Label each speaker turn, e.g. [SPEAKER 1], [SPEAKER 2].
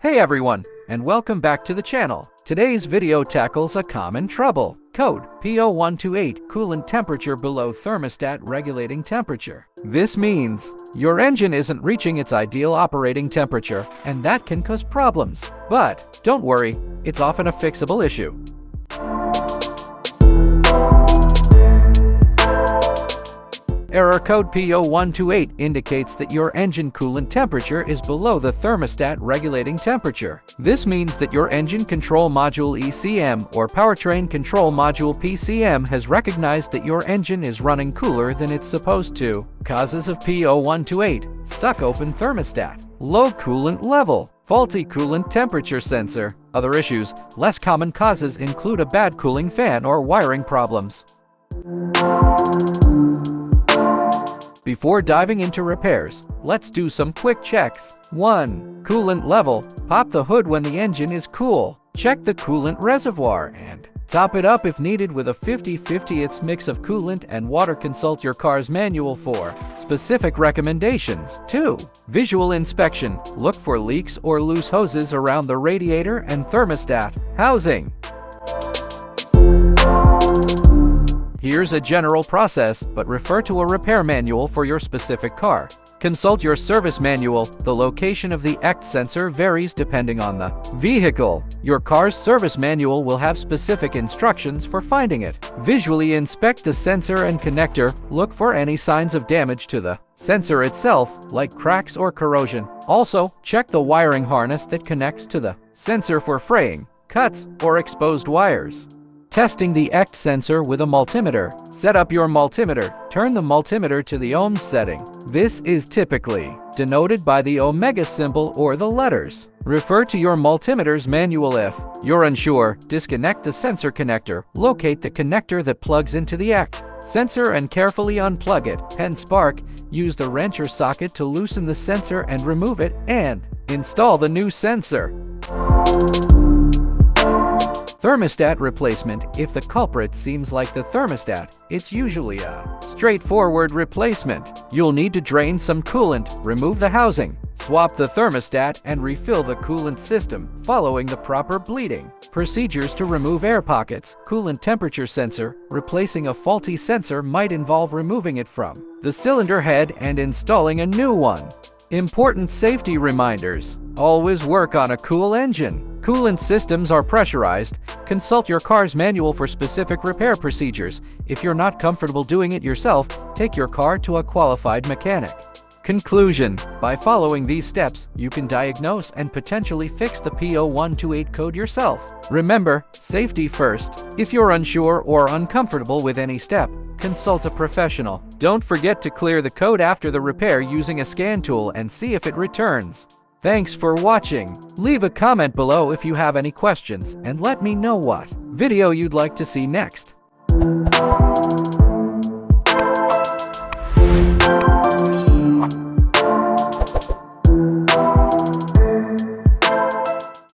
[SPEAKER 1] Hey everyone, and welcome back to the channel. Today's video tackles a common trouble. Code P0128 coolant temperature below thermostat regulating temperature. This means your engine isn't reaching its ideal operating temperature, and that can cause problems. But don't worry, it's often a fixable issue. Error code P0128 indicates that your engine coolant temperature is below the thermostat regulating temperature. This means that your engine control module ECM or powertrain control module PCM has recognized that your engine is running cooler than it's supposed to. Causes of P0128: stuck open thermostat, low coolant level, faulty coolant temperature sensor. Other issues: less common causes include a bad cooling fan or wiring problems. Before diving into repairs, let's do some quick checks. 1. Coolant level. Pop the hood when the engine is cool. Check the coolant reservoir and top it up if needed with a 50/50 mix of coolant and water. Consult your car's manual for specific recommendations. 2. Visual inspection. Look for leaks or loose hoses around the radiator and thermostat housing. Here's a general process, but refer to a repair manual for your specific car. Consult your service manual. The location of the ECT sensor varies depending on the vehicle. Your car's service manual will have specific instructions for finding it. Visually inspect the sensor and connector. Look for any signs of damage to the sensor itself, like cracks or corrosion. Also, check the wiring harness that connects to the sensor for fraying, cuts, or exposed wires. Testing the ECT sensor with a multimeter. Set up your multimeter. Turn the multimeter to the ohms setting. This is typically denoted by the omega symbol or the letters. Refer to your multimeter's manual if you're unsure. Disconnect the sensor connector. Locate the connector that plugs into the ECT sensor and carefully unplug it. Pen spark. Use the wrench or socket to loosen the sensor and remove it, and install the new sensor. Thermostat replacement. If the culprit seems like the thermostat, it's usually a straightforward replacement. You'll need to drain some coolant, remove the housing, swap the thermostat, and refill the coolant system, following the proper bleeding procedures to remove air pockets. Coolant temperature sensor. Replacing a faulty sensor might involve removing it from the cylinder head and installing a new one. Important safety reminders. Always work on a cool engine. Coolant systems are pressurized. Consult your car's manual for specific repair procedures. If you're not comfortable doing it yourself, take your car to a qualified mechanic. Conclusion: by following these steps, you can diagnose and potentially fix the P0128 code yourself. Remember, safety first. If you're unsure or uncomfortable with any step, consult a professional. Don't forget to clear the code after the repair using a scan tool and see if it returns. Thanks for watching. Leave a comment below if you have any questions and let me know what video you'd like to see next.